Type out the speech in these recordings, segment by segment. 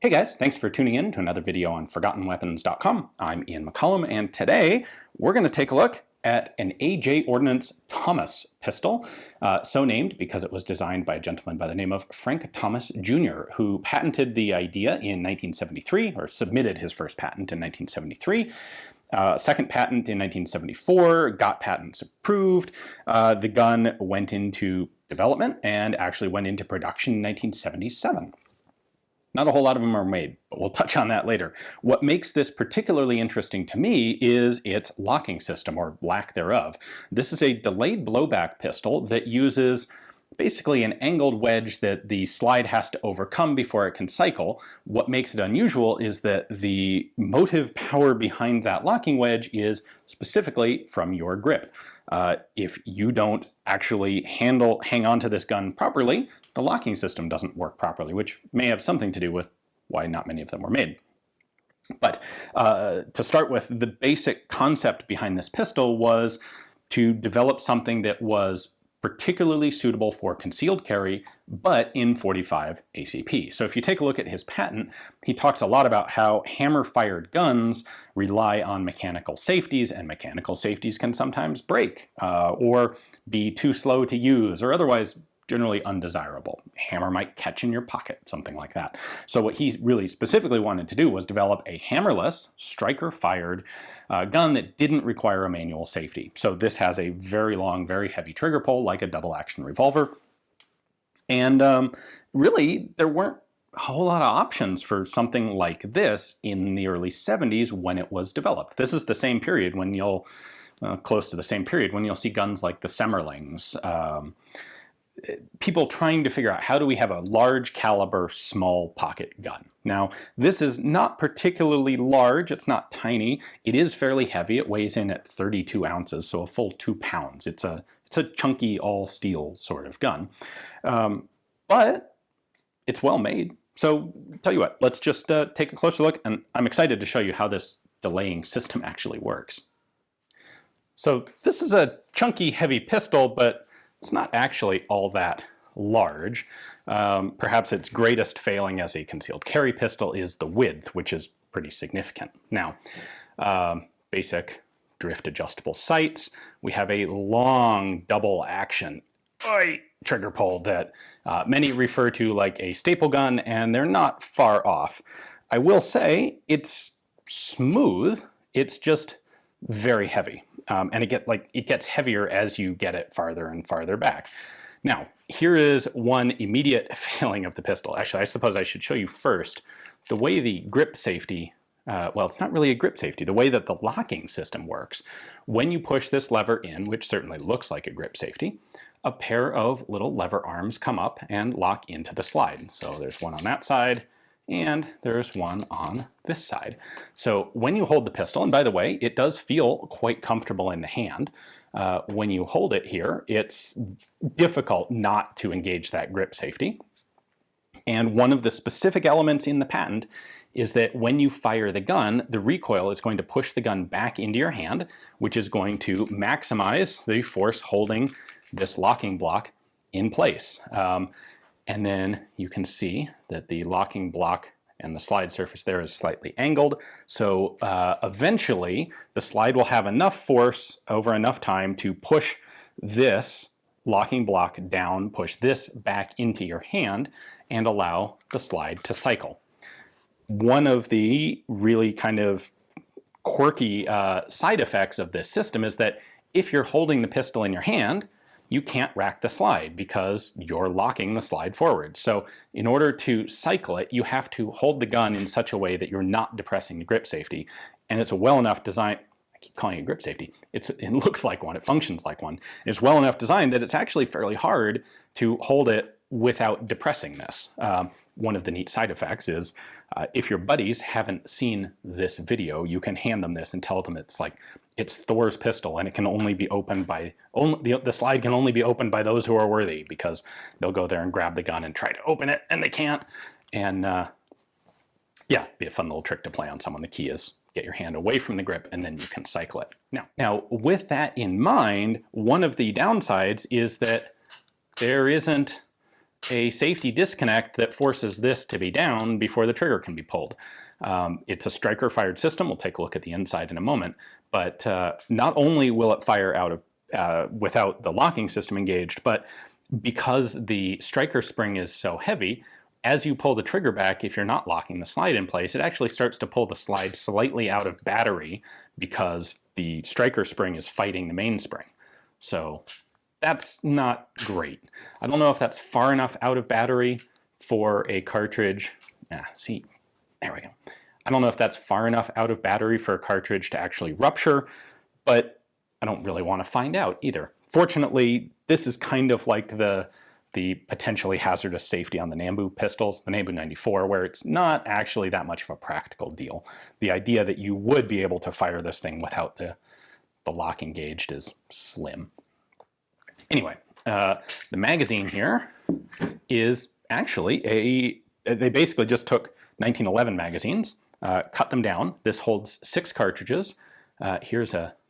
Hey guys, thanks for tuning in to another video on ForgottenWeapons.com. I'm Ian McCollum, and today we're going to take a look at an AJ Ordnance Thomas pistol, so named because it was designed by a gentleman by the name of Frank Thomas Jr., who patented the idea in 1973, or submitted his first patent in 1973. Second patent in 1974, got patents approved. The gun went into development and actually went into production in 1977. Not a whole lot of them are made, but we'll touch on that later. What makes this particularly interesting to me is its locking system, or lack thereof. This is a delayed blowback pistol that uses basically an angled wedge that the slide has to overcome before it can cycle. What makes it unusual is that the motive power behind that locking wedge is specifically from your grip. If you don't actually hang on to this gun properly, the locking system doesn't work properly, which may have something to do with why not many of them were made. But to start with, the basic concept behind this pistol was to develop something that was particularly suitable for concealed carry, but in .45 ACP. So if you take a look at his patent, he talks a lot about how hammer-fired guns rely on mechanical safeties, and mechanical safeties can sometimes break or be too slow to use, or otherwise generally undesirable. Hammer might catch in your pocket, something like that. So what he really specifically wanted to do was develop a hammerless, striker-fired gun that didn't require a manual safety. So this has a very long, very heavy trigger pull, like a double-action revolver. And really, there weren't a whole lot of options for something like this in the early 70s when it was developed. This is the same period when you'll, close to the same period, when you'll see guns like the Semmerlings, people trying to figure out how do we have a large caliber small pocket gun. Now this is not particularly large, it's not tiny, it is fairly heavy. It weighs in at 32 ounces, so a full 2 pounds. It's a chunky all steel sort of gun, but it's well made. So tell you what, let's just take a closer look, and I'm excited to show you how this delaying system actually works. So this is a chunky heavy pistol, but it's not actually all that large. Perhaps its greatest failing as a concealed carry pistol is the width, which is pretty significant. Now, basic drift adjustable sights. We have a long double action trigger pull that many refer to like a staple gun, and they're not far off. I will say it's smooth, it's just very heavy. And it gets heavier as you get it farther and farther back. Now, here is one immediate failing of the pistol. Actually, I suppose I should show you first the way the grip safety, well, it's not really a grip safety, the way that the locking system works. When you push this lever in, which certainly looks like a grip safety, a pair of little lever arms come up and lock into the slide. So there's one on that side, and there's one on this side. So when you hold the pistol, and by the way, it does feel quite comfortable in the hand. When you hold it here, it's difficult not to engage that grip safety. And one of the specific elements in the patent is that when you fire the gun, the recoil is going to push the gun back into your hand, which is going to maximize the force holding this locking block in place. And then you can see that the locking block and the slide surface there is slightly angled. So eventually the slide will have enough force over enough time to push this locking block down, push this back into your hand, and allow the slide to cycle. One of the really kind of quirky side effects of this system is that if you're holding the pistol in your hand, you can't rack the slide because you're locking the slide forward. So in order to cycle it, you have to hold the gun in such a way that you're not depressing the grip safety. And it's a well enough design, I keep calling it grip safety, it looks like one, it functions like one. It's well enough designed that it's actually fairly hard to hold it without depressing this. One of the neat side effects is if your buddies haven't seen this video, you can hand them this and tell them it's Thor's pistol, and it can only be opened by, the slide can only be opened by those who are worthy, because they'll go there and grab the gun and try to open it, and they can't. And yeah, be a fun little trick to play on someone. The key is get your hand away from the grip, and then you can cycle it. Now, with that in mind, one of the downsides is that there isn't a safety disconnect that forces this to be down before the trigger can be pulled. It's a striker fired system. We'll take a look at the inside in a moment, but not only will it fire out of without the locking system engaged, but because the striker spring is so heavy, as you pull the trigger back, if you're not locking the slide in place, it actually starts to pull the slide slightly out of battery because the striker spring is fighting the mainspring. So that's not great. I don't know if that's far enough out of battery for a cartridge. See, there we go. I don't know if that's far enough out of battery for a cartridge to actually rupture, but I don't really want to find out either. Fortunately, this is kind of like the potentially hazardous safety on the Nambu pistols, the Nambu 94, where it's not actually that much of a practical deal. The idea that you would be able to fire this thing without the lock engaged is slim. Anyway, the magazine here is actually they basically just took 1911 magazines, cut them down. This holds 6 cartridges.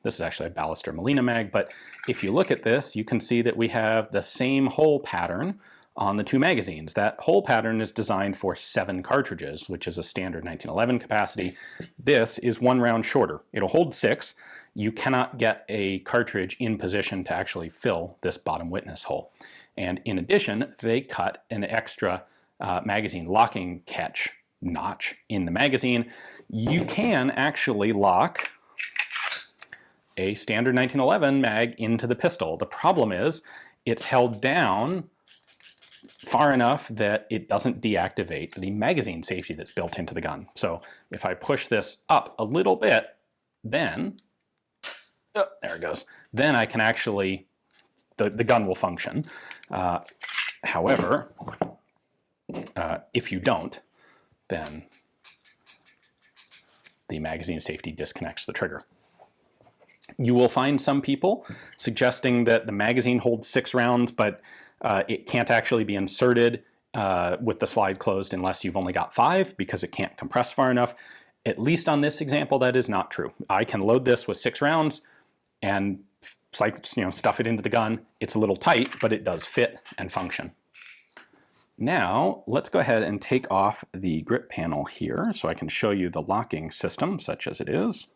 This is actually a Ballester Molina mag, but if you look at this, you can see that we have the same hole pattern on the 2 magazines. That hole pattern is designed for 7 cartridges, which is a standard 1911 capacity. This is 1 round shorter. It'll hold 6. You cannot get a cartridge in position to actually fill this bottom witness hole. And in addition, they cut an extra magazine locking catch notch in the magazine. You can actually lock a standard 1911 mag into the pistol. The problem is it's held down far enough that it doesn't deactivate the magazine safety that's built into the gun. So if I push this up a little bit, then, oh, there it goes, then I can actually, the gun will function. However, if you don't, then the magazine safety disconnects the trigger. You will find some people suggesting that the magazine holds 6 rounds, but it can't actually be inserted with the slide closed unless you've only got 5 because it can't compress far enough. At least on this example, that is not true. I can load this with 6 rounds and stuff it into the gun. It's a little tight, but it does fit and function. Now, let's go ahead and take off the grip panel here so I can show you the locking system such as it is.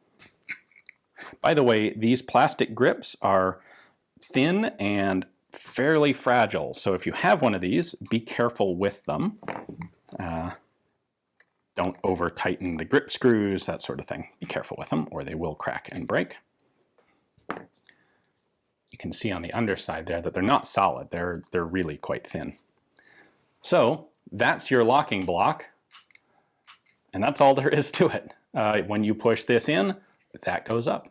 By the way, these plastic grips are thin and fairly fragile, so if you have one of these, be careful with them. Don't over tighten the grip screws, that sort of thing. Be careful with them or they will crack and break. You can see on the underside there that they're not solid, they're really quite thin. So that's your locking block, and that's all there is to it. When you push this in, that goes up.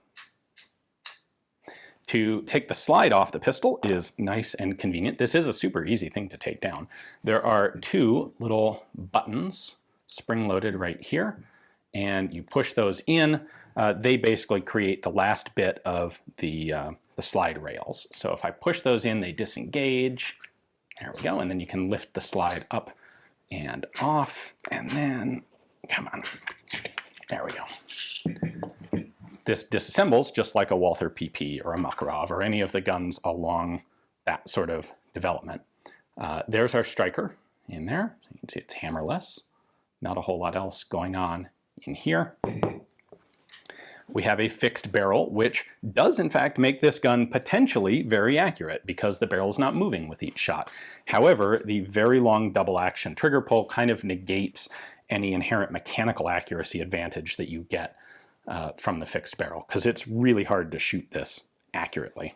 To take the slide off the pistol is nice and convenient. This is a super easy thing to take down. There are 2 little buttons spring-loaded right here, and you push those in. They basically create the last bit of the slide rails. So if I push those in, they disengage. There we go, and then you can lift the slide up and off, and then, come on, there we go. This disassembles just like a Walther PP or a Makarov or any of the guns along that sort of development. There's our striker in there. You can see it's hammerless. Not a whole lot else going on in here. We have a fixed barrel, which does in fact make this gun potentially very accurate because the barrel's not moving with each shot. However, the very long double action trigger pull kind of negates any inherent mechanical accuracy advantage that you get from the fixed barrel, because it's really hard to shoot this accurately.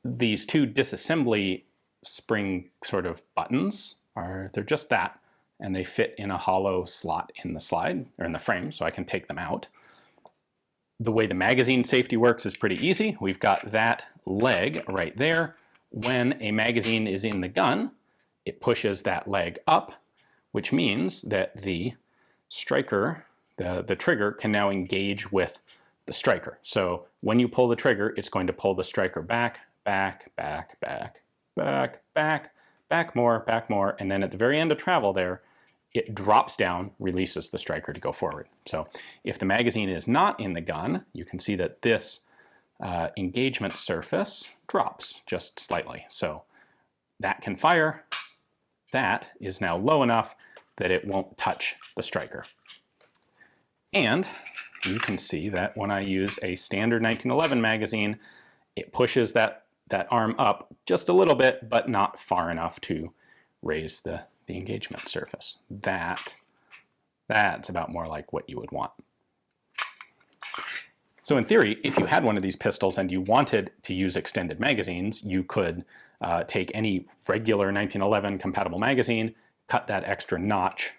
These 2 disassembly spring sort of buttons they're just that, and they fit in a hollow slot in the slide, or in the frame, so I can take them out. The way the magazine safety works is pretty easy. We've got that leg right there. When a magazine is in the gun, it pushes that leg up, which means that the striker, the trigger, can now engage with the striker. So when you pull the trigger, it's going to pull the striker back, back, back, back, back, back, back more, and then at the very end of travel there, it drops down, releases the striker to go forward. So if the magazine is not in the gun, you can see that this engagement surface drops just slightly. So that can fire, that is now low enough that it won't touch the striker. And you can see that when I use a standard 1911 magazine, it pushes that arm up just a little bit, but not far enough to raise the engagement surface. That's about more like what you would want. So in theory, if you had one of these pistols and you wanted to use extended magazines, you could take any regular 1911 compatible magazine, cut that extra notch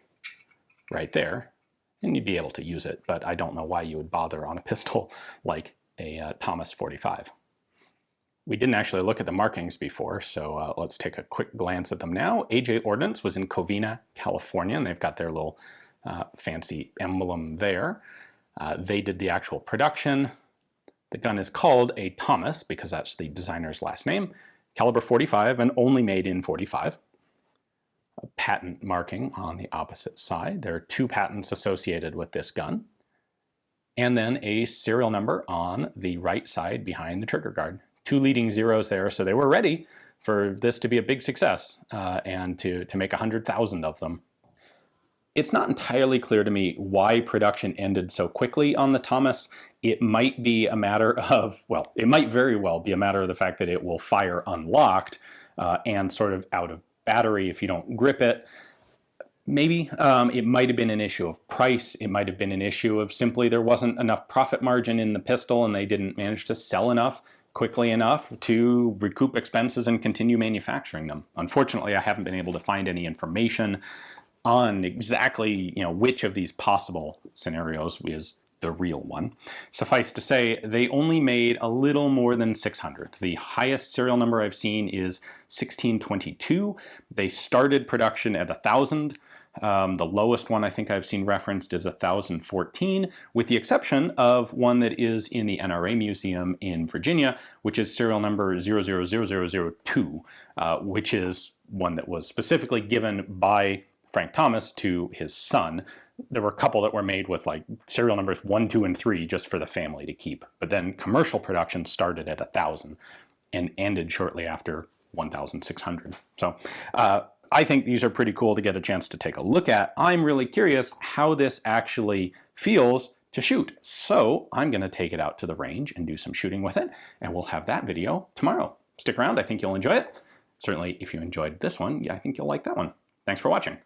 right there, and you'd be able to use it. But I don't know why you would bother on a pistol like a Thomas 45. We didn't actually look at the markings before, so let's take a quick glance at them now. AJ Ordnance was in Covina, California, and they've got their little fancy emblem there. They did the actual production. The gun is called a Thomas because that's the designer's last name. Caliber 45 and only made in 45. A patent marking on the opposite side. There are 2 patents associated with this gun. And then a serial number on the right side behind the trigger guard. 2 leading zeros there, so they were ready for this to be a big success and to make 100,000 of them. It's not entirely clear to me why production ended so quickly on the Thomas. It might be a matter of, well, it might very well be a matter of the fact that it will fire unlocked and sort of out of battery if you don't grip it. Maybe it might have been an issue of price. It might have been an issue of simply there wasn't enough profit margin in the pistol and they didn't manage to sell enough quickly enough to recoup expenses and continue manufacturing them. Unfortunately, I haven't been able to find any information on exactly, which of these possible scenarios is the real one. Suffice to say, they only made a little more than 600. The highest serial number I've seen is 1622. They started production at 1,000. The lowest one I think I've seen referenced is 1,014, with the exception of one that is in the NRA Museum in Virginia, which is serial number 000002, which is one that was specifically given by Frank Thomas to his son. There were a couple that were made with like serial numbers 1, 2, and 3 just for the family to keep. But then commercial production started at 1,000 and ended shortly after 1,600. So I think these are pretty cool to get a chance to take a look at. I'm really curious how this actually feels to shoot. So I'm going to take it out to the range and do some shooting with it. And we'll have that video tomorrow. Stick around. I think you'll enjoy it. Certainly, if you enjoyed this one, I think you'll like that one. Thanks for watching.